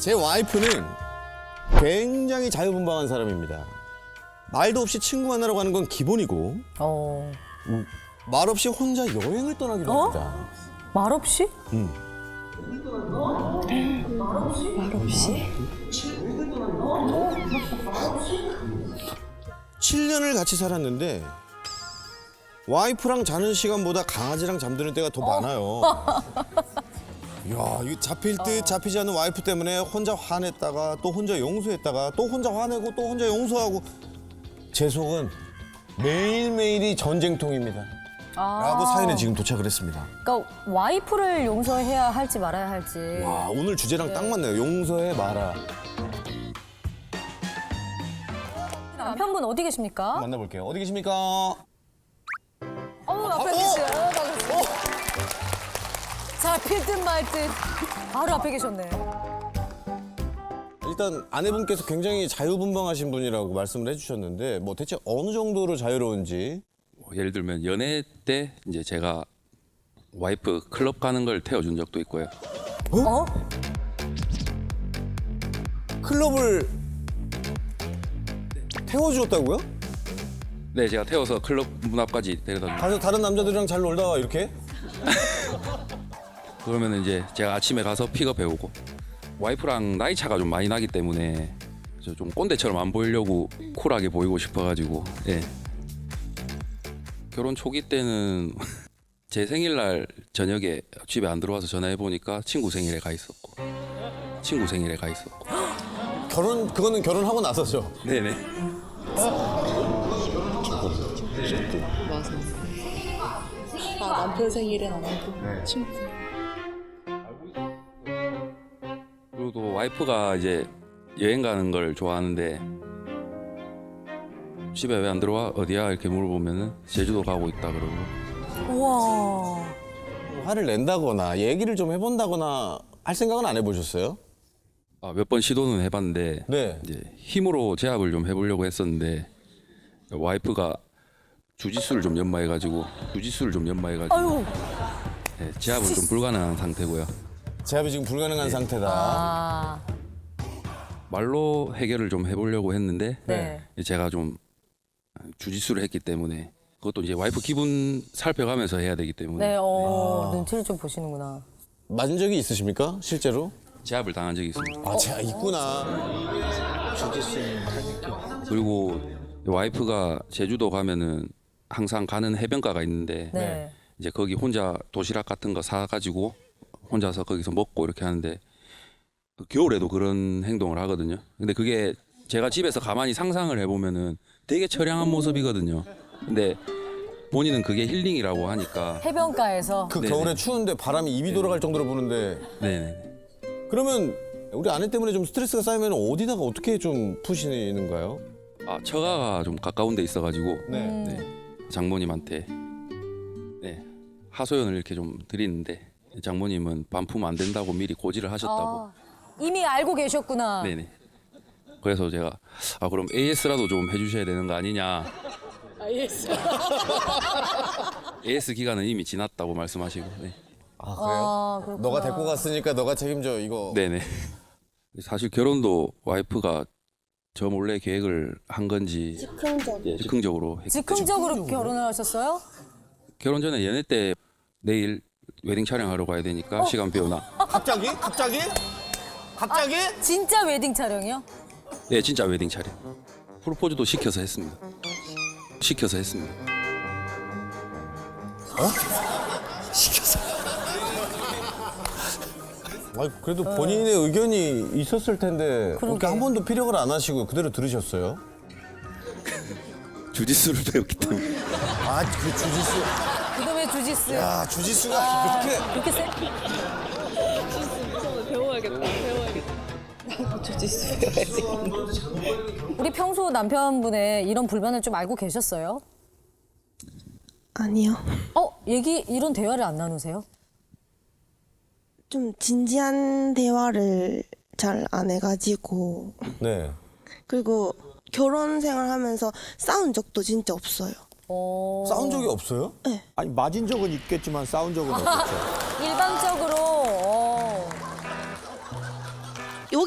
제 와이프는 굉장히 자유분방한 사람입니다. 말도 없이 친구 만나러 가는 건 기본이고 말 없이 혼자 여행을 떠나기도 합니다. 말 없이? 말 없이? 7년을 같이 살았는데 와이프랑 자는 시간보다 강아지랑 잠드는 때가 더 많아요. 이야, 이거 잡힐 듯 잡히지 않는 와이프 때문에 혼자 화냈다가 또 혼자 용서했다가 또 혼자 화내고 또 혼자 용서하고 제 속은 매일매일이 전쟁통입니다. 라고 사연에 지금 도착을 했습니다. 그러니까 와이프를 용서해야 할지 말아야 할지. 와, 오늘 주제랑 딱 맞네요. 용서해 마라. 남편분 어디 계십니까? 만나볼게요. 어디 계십니까? 앞에 계세요. 반갑습니다. 잡힐 듯 말 듯. 바로 앞에 계셨네. 일단 아내분께서 굉장히 자유분방하신 분이라고 말씀을 해주셨는데 뭐 대체 어느 정도로 자유로운지. 예를 들면 연애 때 이제 제가 와이프 클럽 가는 걸 태워준 적도 있고요. 어? 클럽을 태워주셨다고요? 네, 제가 태워서 클럽 문 앞까지 데려다 줍니다. 가서 다른 남자들이랑 잘 놀다가 이렇게? 그러면 이제 제가 아침에 가서 픽업해 오고 와이프랑 나이 차가 좀 많이 나기 때문에 저 좀 꼰대처럼 안 보이려고 쿨하게 보이고 싶어가지고 예. 결혼 초기 때는 제 생일날 저녁에 집에 안 들어와서 전화해 보니까 친구 생일에 가 있었고 그거는 결혼하고 나서죠. 네네. 맞아. 아, 남편 생일은 안 하고 친구 생일. 그리고 또 와이프가 이제 여행 가는 걸 좋아하는데 집에 왜 안 들어와? 어디야? 이렇게 물어보면은 제주도 가고 있다 그러고. 우와. 화를 낸다거나 얘기를 좀 해본다거나 할 생각은 안 해보셨어요? 몇 번 시도는 해봤는데 네. 이제 힘으로 제압을 좀 해보려고 했었는데 와이프가 주짓수를 좀 연마해가지고 아유. 네, 제압을 좀 불가능한 상태고요. 제압이 지금 불가능한 상태다. 아. 말로 해결을 좀 해보려고 했는데 네. 제가 좀 주짓수를 했기 때문에 그것도 이제 와이프 기분 살펴가면서 해야 되기 때문에 네, 눈치를 좀 보시는구나. 맞은 적이 있으십니까? 실제로? 제압을 당한 적이 있습니다. 아, 제가 있구나. 그리고 와이프가 제주도 가면은 항상 가는 해변가가 있는데 네. 이제 거기 혼자 도시락 같은 거 사가지고 혼자서 거기서 먹고 이렇게 하는데 그 겨울에도 그런 행동을 하거든요. 근데 그게 제가 집에서 가만히 상상을 해보면은 되게 처량한 모습이거든요. 근데 본인은 그게 힐링이라고 하니까 해변가에서. 그 네네. 겨울에 추운데 바람이 입이 돌아갈 정도로 부는데 네네. 그러면 우리 아내 때문에 좀 스트레스가 쌓이면 어디다가 어떻게 좀 푸시는가요? 처가가 좀 가까운 데 있어가지고 네. 네, 장모님한테 네, 하소연을 이렇게 좀 드리는데 장모님은 반품 안 된다고 미리 고지를 하셨다고. 이미 알고 계셨구나. 네네. 그래서 제가 그럼 AS라도 좀 해주셔야 되는 거 아니냐. AS 기간은 이미 지났다고 말씀하시고. 네. 아, 그래요? 그렇구나. 너가 데리고 갔으니까 너가 책임져, 이거. 네네. 사실 결혼도 와이프가 저 몰래 계획을 한 건지 즉흥적으로 했기 때문에. 즉흥적으로 결혼을 하셨어요? 결혼 전에 연애 때 내일 웨딩 촬영하러 가야 되니까 시간 비워놔. 갑자기? 갑자기? 갑자기? 진짜 웨딩 촬영이요? 네, 진짜 웨딩 촬영. 프로포즈도 시켜서 했습니다. 아니, 그래도 본인의 의견이 있었을 텐데 그렇게 그러게. 한 번도 피력을 안 하시고 그대로 들으셨어요? 주짓수를 배웠기 때문에. 아, 그 주짓수. 그다음에 주짓수. 야, 주짓수가 그렇게. 그렇게 세? 배워야겠다. 주짓수 배워야지. 우리 평소 남편분의 이런 불만을 좀 알고 계셨어요? 아니요. 이런 대화를 안 나누세요? 좀 진지한 대화를 잘 안 해가지고. 네. 그리고 결혼 생활하면서 싸운 적도 진짜 없어요. 싸운 적이 없어요? 아니 맞은 적은 있겠지만 싸운 적은 없었죠. 일반적으로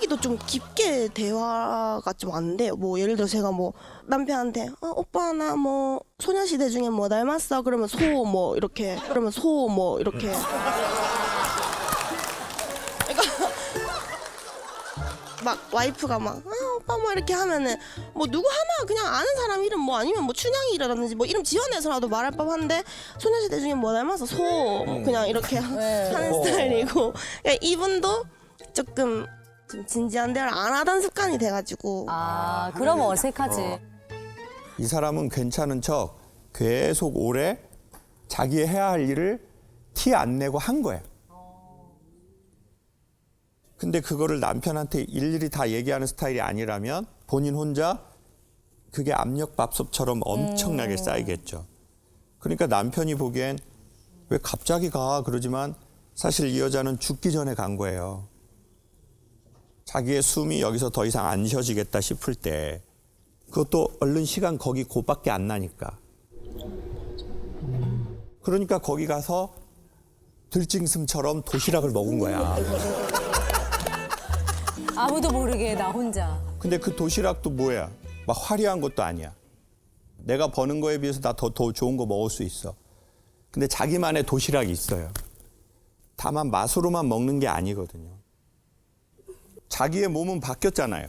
거기도 좀 깊게 대화가 좀 안 돼요. 뭐 예를 들어 제가 뭐 남편한테 오빠 나 뭐 소녀시대 중에 뭐 닮았어 그러면 소 뭐 이렇게 막 와이프가 막 오빠 뭐 이렇게 하면은 뭐 누구 하나 그냥 아는 사람 이름 뭐 아니면 뭐 춘향이라든지 뭐 이름 지어내서라도 말할 법한데 소녀시대 중에 뭐 닮아서 소 그냥 이렇게 하는 스타일이고 그러니까 이분도 조금 좀 진지한 대화를 안 하던 습관이 돼가지고 아, 그럼 어색하지. 이 사람은 괜찮은 척 계속 오래 자기 해야 할 일을 티 안 내고 한 거야. 근데 그거를 남편한테 일일이 다 얘기하는 스타일이 아니라면 본인 혼자 그게 압력밥솥처럼 엄청나게 쌓이겠죠. 그러니까 남편이 보기엔 왜 갑자기 가 그러지만 사실 이 여자는 죽기 전에 간 거예요. 자기의 숨이 여기서 더 이상 안 쉬어지겠다 싶을 때 그것도 얼른 시간 거기 곧밖에 안 나니까. 그러니까 거기 가서 들짐승처럼 도시락을 먹은 거야. 아무도 모르게 나 혼자. 근데 그 도시락도 뭐야? 막 화려한 것도 아니야. 내가 버는 거에 비해서 나 더 좋은 거 먹을 수 있어. 근데 자기만의 도시락이 있어요. 다만 맛으로만 먹는 게 아니거든요. 자기의 몸은 바뀌었잖아요.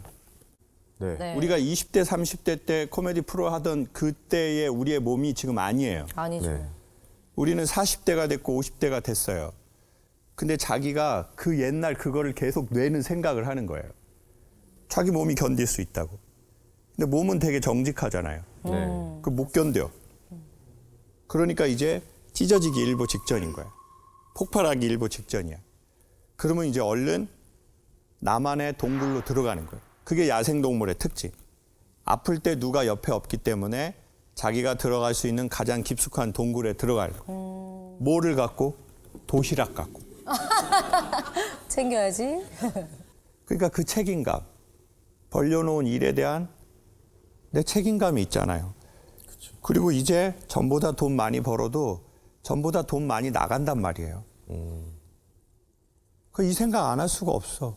네. 우리가 20대, 30대 때 코미디 프로 하던 그때의 우리의 몸이 지금 아니에요. 아니죠. 우리는 40대가 됐고 50대가 됐어요. 근데 자기가 그 옛날 그거를 계속 뇌는 생각을 하는 거예요. 자기 몸이 견딜 수 있다고. 근데 몸은 되게 정직하잖아요. 그 못 견뎌. 그러니까 이제 찢어지기 일보 직전인 거야. 폭발하기 일보 직전이야. 그러면 이제 얼른 나만의 동굴로 들어가는 거예요. 그게 야생동물의 특징. 아플 때 누가 옆에 없기 때문에 자기가 들어갈 수 있는 가장 깊숙한 동굴에 들어가는 거예요. 뭐를 갖고? 도시락 갖고. 챙겨야지. 그러니까 그 책임감, 벌려놓은 일에 대한 내 책임감이 있잖아요. 그리고 이제 전보다 돈 많이 벌어도 전보다 돈 많이 나간단 말이에요. 그 이 생각 안 할 수가 없어.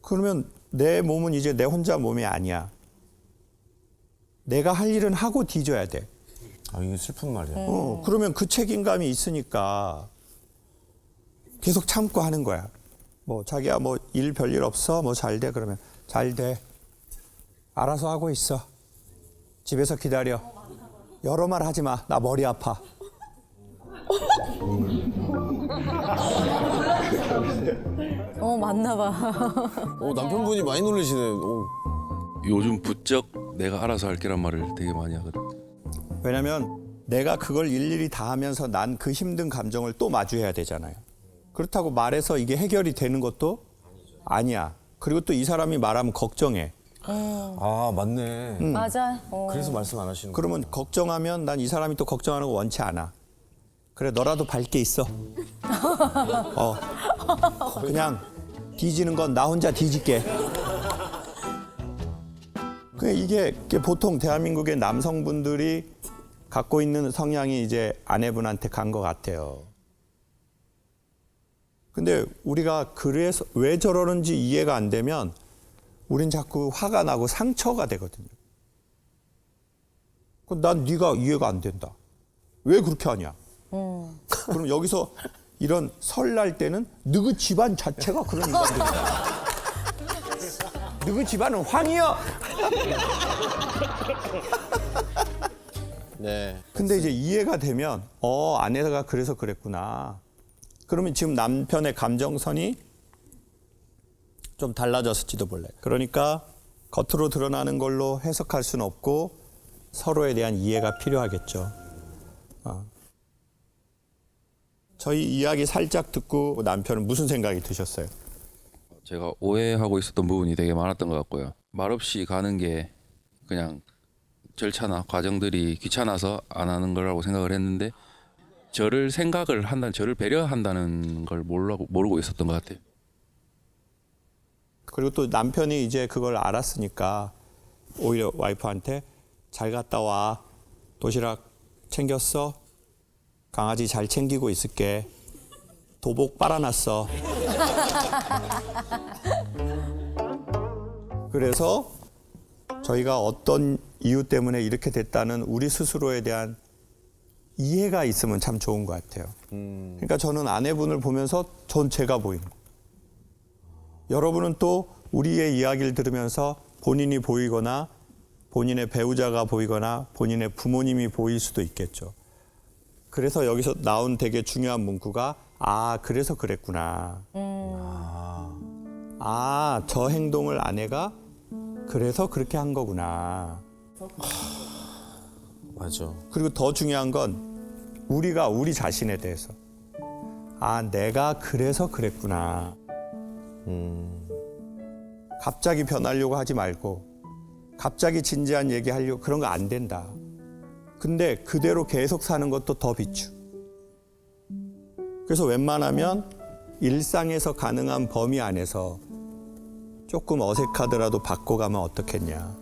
그러면 내 몸은 이제 내 혼자 몸이 아니야. 내가 할 일은 하고 뒤져야 돼. 아, 이게 슬픈 말이야. 그러면 그 책임감이 있으니까 계속 참고 하는 거야. 뭐 자기야 뭐 일 별일 없어? 뭐 잘 돼? 그러면 잘 돼. 알아서 하고 있어. 집에서 기다려. 여러 말 하지 마. 나 머리 아파. 맞나 봐. 남편분이 많이 놀라시네. 요즘 부쩍 내가 알아서 할게란 말을 되게 많이 하거든. 왜냐면 내가 그걸 일일이 다 하면서 난 그 힘든 감정을 또 마주해야 되잖아요. 그렇다고 말해서 이게 해결이 되는 것도 아니야. 그리고 또 이 사람이 말하면 걱정해. 아, 맞네. 맞아. 그래서 말씀 안 하시는 거예요. 그러면 걱정하면 난 이 사람이 또 걱정하는 거 원치 않아. 그래 너라도 밝게 있어. 그냥 뒤지는 건 나 혼자 뒤질게. 이게 보통 대한민국의 남성분들이 갖고 있는 성향이 이제 아내분한테 간 것 같아요. 근데 우리가 그래서 왜 저러는지 이해가 안 되면 우린 자꾸 화가 나고 상처가 되거든요. 난 네가 이해가 안 된다. 왜 그렇게 하냐? 그럼 여기서 이런 설날 때는 너희 집안 자체가 그런 인간들이야. 너희 집안은 황이야. 네. 근데 이제 이해가 되면 아내가 그래서 그랬구나. 그러면 지금 남편의 감정선이 좀 달라졌을지도 몰라요. 그러니까 겉으로 드러나는 걸로 해석할 수는 없고 서로에 대한 이해가 필요하겠죠. 저희 이야기 살짝 듣고 남편은 무슨 생각이 드셨어요? 제가 오해하고 있었던 부분이 되게 많았던 것 같고요. 말없이 가는 게 그냥 절차나 과정들이 귀찮아서 안 하는 거라고 생각을 했는데 저를 배려한다는 걸 모르고 있었던 것 같아요. 그리고 또 남편이 이제 그걸 알았으니까 오히려 와이프한테 잘 갔다 와. 도시락 챙겼어? 강아지 잘 챙기고 있을게. 도복 빨아놨어. 그래서 저희가 어떤 이유 때문에 이렇게 됐다는 우리 스스로에 대한 이해가 있으면 참 좋은 것 같아요. 그러니까 저는 아내분을 보면서 전 제가 보이는 거예요. 여러분은 또 우리의 이야기를 들으면서 본인이 보이거나 본인의 배우자가 보이거나 본인의 부모님이 보일 수도 있겠죠. 그래서 여기서 나온 되게 중요한 문구가 아, 그래서 그랬구나. 아, 저 행동을 아내가 그래서 그렇게 한 거구나. 맞아. 그리고 더 중요한 건 우리가 우리 자신에 대해서 아, 내가 그래서 그랬구나. 갑자기 변하려고 하지 말고 갑자기 진지한 얘기하려고 그런 거 안 된다. 근데 그대로 계속 사는 것도 더 비추. 그래서 웬만하면 일상에서 가능한 범위 안에서 조금 어색하더라도 바꿔가면 어떻겠냐.